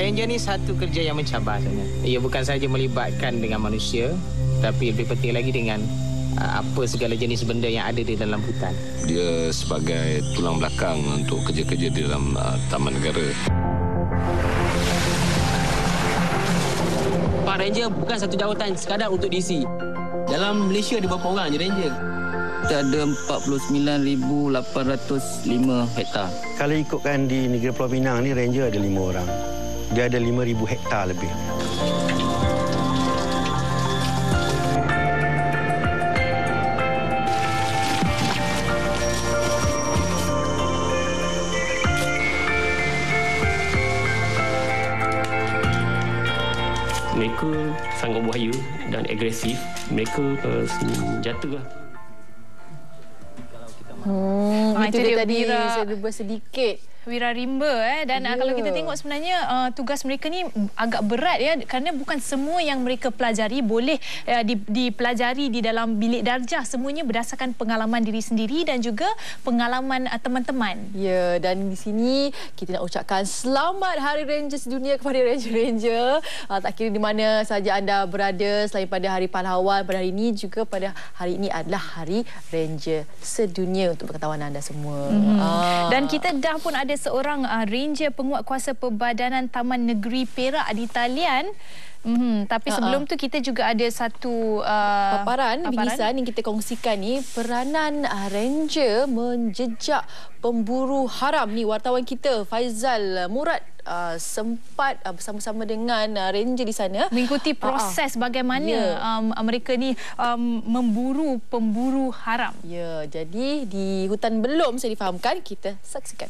ranger ni satu kerja yang mencabar sebenarnya. Ia bukan sahaja melibatkan dengan manusia, tapi lebih penting lagi dengan apa segala jenis benda yang ada di dalam hutan. Dia sebagai tulang belakang untuk kerja-kerja di dalam taman negara. Pak Ranger bukan satu jawatan sekadar untuk diisi. Dalam Malaysia ada berapa orang je Ranger? Kita ada 49,805 hektar. Kalau ikutkan di negeri Pulau Pinang ni, ranger ada 5 orang. Dia ada 5,000 hektar lebih. Mereka sangat bahaya dan agresif. Mereka senjata lah. Itu dia tadi serba sedikit. Wira Rimba dan kalau kita tengok sebenarnya tugas mereka ni agak berat ya, kerana bukan semua yang mereka pelajari boleh dipelajari di dalam bilik darjah. Semuanya berdasarkan pengalaman diri sendiri dan juga pengalaman teman-teman. Ya, dan di sini kita nak ucapkan selamat Hari Ranger Sedunia kepada Ranger-Ranger. Tak kira di mana saja anda berada, selain pada Hari Pahlawan pada hari ini, juga pada hari ini adalah Hari Ranger Sedunia untuk pengetahuan anda semua. Dan kita dah pun ada seorang ranger penguatkuasa Perbadanan Taman Negeri Perak di talian. Tapi sebelum tu kita juga ada satu paparan bingkisan yang kita kongsikan ni, peranan ranger menjejak pemburu haram ni. Wartawan kita Faizal Murad sempat bersama-sama dengan ranger di sana mengikuti proses bagaimana mereka ni memburu pemburu haram. Ya, jadi di hutan belum saya difahamkan, kita saksikan.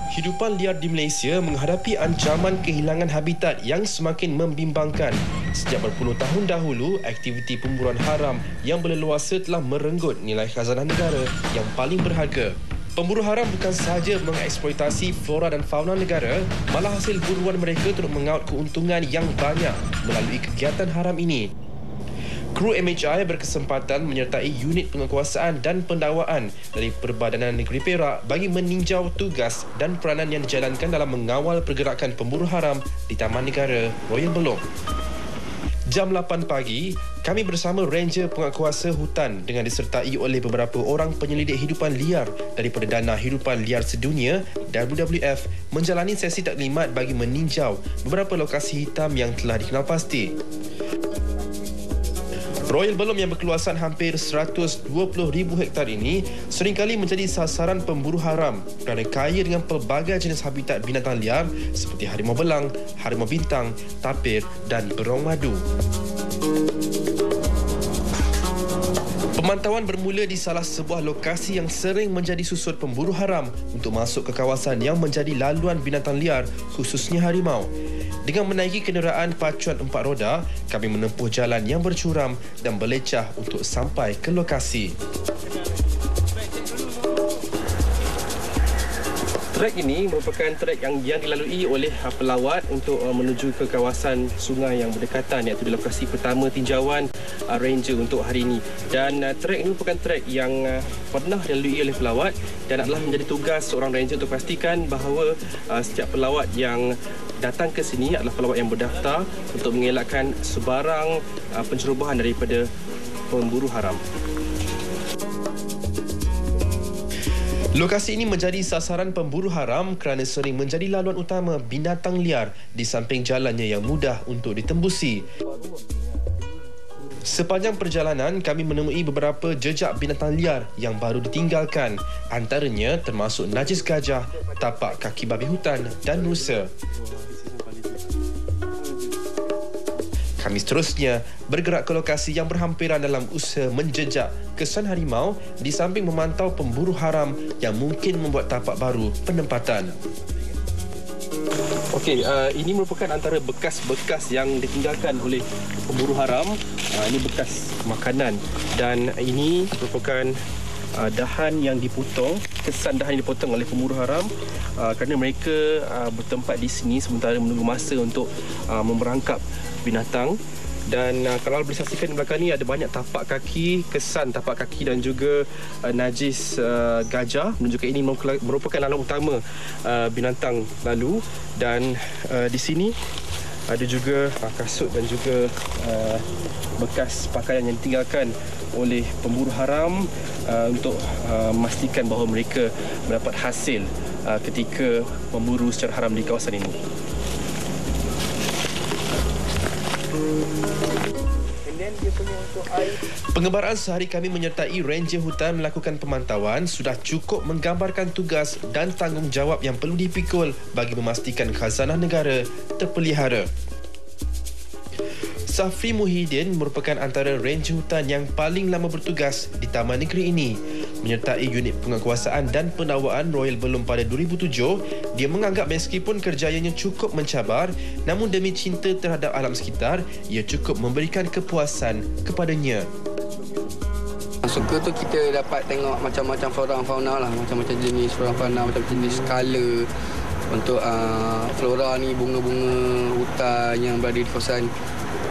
Hidupan liar di Malaysia menghadapi ancaman kehilangan habitat yang semakin membimbangkan. Sejak berpuluh tahun dahulu, aktiviti pemburuan haram yang berleluasa telah merenggut nilai khazanah negara yang paling berharga. Pemburu haram bukan sahaja mengeksploitasi flora dan fauna negara, malah hasil buruan mereka turut mengaut keuntungan yang banyak melalui kegiatan haram ini. Kru MHI berkesempatan menyertai unit penguatkuasaan dan pendakwaan dari Perbadanan Negeri Perak bagi meninjau tugas dan peranan yang dijalankan dalam mengawal pergerakan pemburu haram di Taman Negara Royal Belong. Jam 8 pagi, kami bersama Ranger Penguatkuasa Hutan dengan disertai oleh beberapa orang penyelidik hidupan liar dari Perdana Hidupan Liar Sedunia WWF menjalani sesi taklimat bagi meninjau beberapa lokasi hitam yang telah dikenal pasti. Royal Belong yang berkeluasan hampir 120,000 hektar ini seringkali menjadi sasaran pemburu haram kerana kaya dengan pelbagai jenis habitat binatang liar seperti harimau belang, harimau bintang, tapir dan berong madu. Pemantauan bermula di salah sebuah lokasi yang sering menjadi susut pemburu haram untuk masuk ke kawasan yang menjadi laluan binatang liar, khususnya harimau. Dengan menaiki kenderaan pacuan 4 roda, kami menempuh jalan yang bercuram dan berlecah untuk sampai ke lokasi. Trek ini merupakan trek yang dilalui oleh pelawat untuk menuju ke kawasan sungai yang berdekatan, iaitu di lokasi pertama tinjauan ranger untuk hari ini. Dan trek ini merupakan trek yang pernah dilalui oleh pelawat dan adalah menjadi tugas seorang ranger untuk pastikan bahawa setiap pelawat yang datang ke sini adalah pelawat yang berdaftar untuk mengelakkan sebarang pencerobohan daripada pemburu haram. Lokasi ini menjadi sasaran pemburu haram kerana sering menjadi laluan utama binatang liar di samping jalannya yang mudah untuk ditembusi. Sepanjang perjalanan, kami menemui beberapa jejak binatang liar yang baru ditinggalkan. Antaranya termasuk najis gajah, tapak kaki babi hutan dan rusa. Kami seterusnya bergerak ke lokasi yang berhampiran dalam usaha menjejak kesan harimau di samping memantau pemburu haram yang mungkin membuat tapak baru penempatan. Okey, ini merupakan antara bekas-bekas yang ditinggalkan oleh pemburu haram. Ini bekas makanan dan ini merupakan dahan yang dipotong, kesan dahan yang dipotong oleh pemburu haram kerana mereka bertempat di sini sementara menunggu masa untuk memerangkap binatang Dan kalau boleh saksikan di belakang ni ada banyak tapak kaki, kesan tapak kaki dan juga najis gajah, menunjukkan ini merupakan laluan utama binatang lalu. Dan di sini ada juga kasut dan juga bekas pakaian yang ditinggalkan oleh pemburu haram untuk memastikan bahawa mereka mendapat hasil ketika memburu secara haram di kawasan ini. Pengembaraan sehari kami menyertai Ranger Hutan melakukan pemantauan sudah cukup menggambarkan tugas dan tanggungjawab yang perlu dipikul bagi memastikan khazanah negara terpelihara. Safri Muhyiddin merupakan antara Ranger Hutan yang paling lama bertugas di Taman Negeri ini. Menyertai unit penguasaan dan penawaan Royal Belum pada 2007, dia menganggap meskipun kerjayanya cukup mencabar, namun demi cinta terhadap alam sekitar, ia cukup memberikan kepuasan kepadanya. Suka tu kita dapat tengok macam-macam flora fauna lah, macam-macam jenis flora fauna, macam-macam jenis skala. Untuk flora ni, bunga-bunga hutan yang berada di kawasan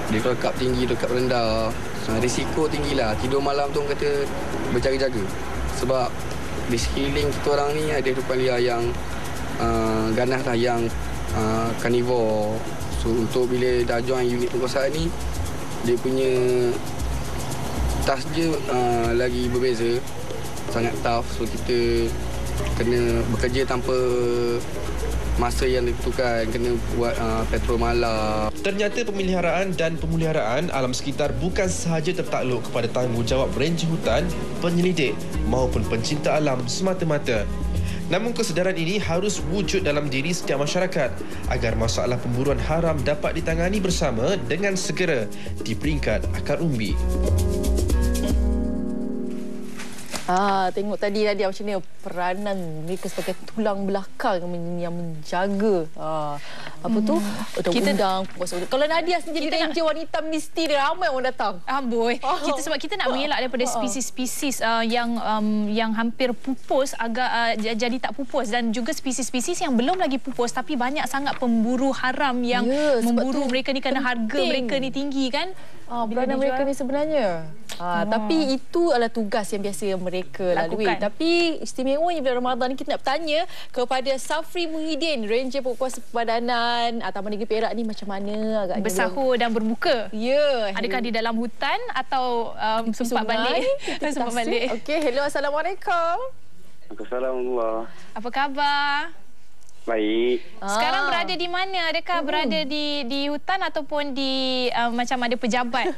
dia lekap tinggi, lekap rendah. Risiko tinggilah. Tidur malam tu kata berjaga-jaga. Sebab di sekeliling kita orang ni ada hidupan liar yang ganas lah, yang carnivore. So untuk bila dah join unit penguasaan ni, dia punya task je lagi berbeza. Sangat tough. So kita kena bekerja tanpa masa yang ditentukan, kena buat patrol malam. Ternyata pemeliharaan dan pemeliharaan alam sekitar bukan sahaja tertakluk kepada tanggungjawab Ranger Hutan, penyelidik maupun pencinta alam semata-mata. Namun kesedaran ini harus wujud dalam diri setiap masyarakat agar masalah pemburuan haram dapat ditangani bersama dengan segera di peringkat akar umbi. Tengok tadi Nadia macam ni peranan mereka sebagai tulang belakang yang menjaga undang-undang. Kalau Nadia sendiri ranger wanita, mesti ramai orang datang. Amboi. Sebab kita nak mengelak daripada spesies-spesies yang hampir pupus agak jadi tak pupus, dan juga spesies-spesies yang belum lagi pupus tapi banyak sangat pemburu haram yang memburu mereka ni kerana harga mereka ni tinggi kan. Peranan mereka ni sebenarnya. Tapi itu adalah tugas yang biasa mereka lalui. Tapi istimewanya bila Ramadan ni, kita nak bertanya kepada Safri Muhyiddin, Ranger Penguasa Pemadanan Taman Negeri Perak ni, macam mana agaknya bersahur dan berbuka? Ya. Adakah di dalam hutan atau sempat balik? Sempat balik. Okey, hello, Assalamualaikum. Assalamualaikum. Apa khabar? Baik. Sekarang berada di mana? Adakah berada di hutan ataupun di macam ada pejabat?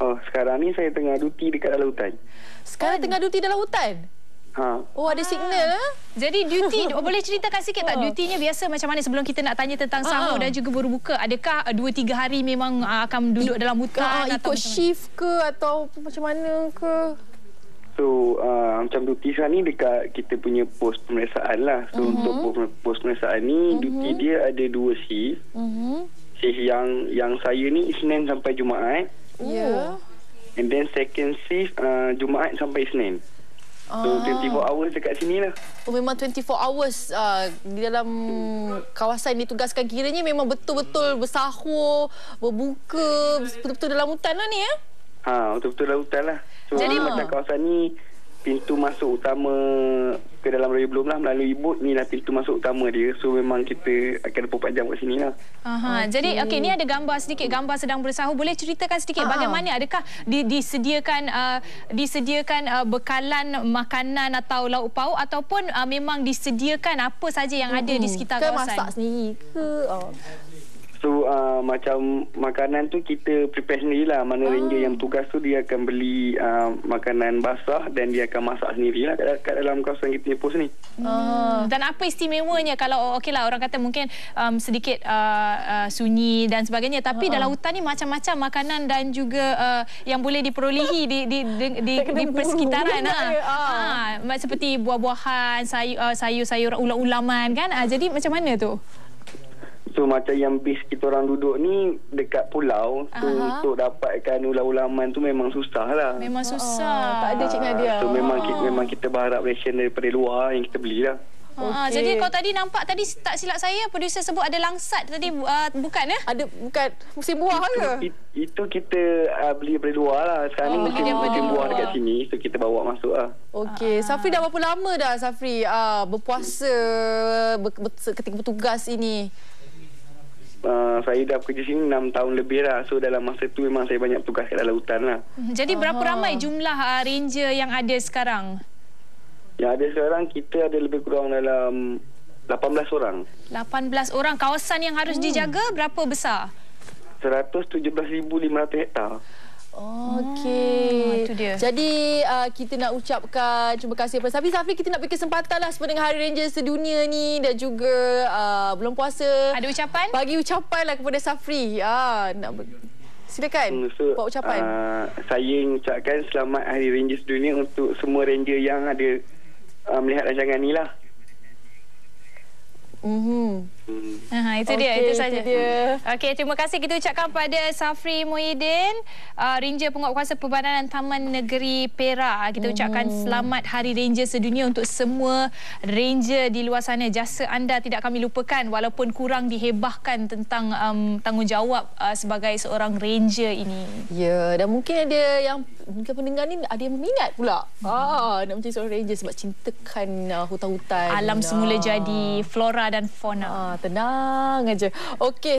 Sekarang ni saya tengah duty dekat dalam hutan. Sekarang tengah duty dalam hutan? Ada signal. Jadi duty, boleh ceritakan sikit tak dutinya biasa macam mana sebelum kita nak tanya tentang sahur dan juga berbuka? Adakah 2-3 hari memang akan duduk dalam hutan? Ikut shift ke atau macam mana ke? So macam duty sekarang ni dekat kita punya pos pemeriksaan lah. So untuk pos pemeriksaan ni, duty dia ada 2 shift. Shift yang saya ni Isnin sampai Jumaat. And then second shift Jumaat sampai Isnin. So 24 hours dekat sini lah. Memang 24 hours di dalam kawasan ditugaskan. Kiranya memang betul-betul bersahur, berbuka, betul-betul dalam hutan lah ni ya? Betul-betul dalam hutan lah. So jadi macam kawasan ni, pintu masuk utama ke dalam Raya Belum lah melalui bot ni lah pintu masuk utama dia. So memang kita akan 24 jam kat sini lah. Jadi ni ada gambar sedang bersahur. Boleh ceritakan sedikit bagaimana? Adakah disediakan bekalan makanan atau lauk pauk, ataupun memang disediakan apa saja yang ada di sekitar kawasan? Masak sendiri ke? So macam makanan tu kita prepare sendirilah. Mana ranger yang tugas tu dia akan beli makanan basah dan dia akan masak sendirilah kat dalam kawasan kita pos ni. Dan apa istimewanya kalau okeylah orang kata mungkin sedikit sunyi dan sebagainya, tapi dalam hutan ni macam-macam makanan dan juga yang boleh diperolehi di persekitaran. Seperti buah-buahan, sayur-sayur, ulam-ulaman kan. Jadi macam mana tu? So macam yang base kita orang duduk ni dekat pulau. So untuk dapatkan ulam-ulaman tu memang susah lah. Memang susah. Tak ada Cik Nadia. So memang kita berharap ration daripada luar yang kita beli lah. Okey. Jadi kalau tadi nampak tadi tak silap saya producer sebut ada langsat tadi bukan ya? Ada bukan musim buah ke? Itu kita beli daripada luar lah. Sekarang ni musim buah dekat sini. So kita bawa masuk lah. Okey, Safri dah berapa lama dah Safri berpuasa ketika bertugas ini? Saya dah bekerja sini 6 tahun lebih lah. So dalam masa tu memang saya banyak tugas kat dalam hutan lah. Jadi berapa ramai jumlah ranger yang ada sekarang? Yang ada sekarang kita ada lebih kurang dalam 18 orang. 18 orang. Kawasan yang harus dijaga berapa besar? 117,500 hektar. Okey. Itu dia. Jadi kita nak ucapkan terima kasih kepada Safri. Safri, kita nak beri kesempatan lah sepanjang Hari Ranger sedunia ni dan juga bulan puasa. Ada ucapan? Bagi ucapan lah kepada Safri. Silakan buat ucapan. Saya ucapkan selamat Hari Ranger sedunia untuk semua ranger yang ada melihat rancangan ni lah. Itu dia, itu saja. Okey, terima kasih kita ucapkan pada Safri Muhyiddin, Ranger Penguatkuasa Perbadanan Taman Negeri Perak. Kita ucapkan selamat Hari Ranger sedunia untuk semua ranger di luar sana. Jasa anda tidak kami lupakan walaupun kurang dihebahkan tentang tanggungjawab sebagai seorang ranger ini. Ya, dan mungkin ada yang mungkin pendengar ni ada yang minat pula nak menjadi seorang ranger sebab cintakan hutan-hutan. Alam semula jadi, flora dan fauna. Tenang aja. Okey.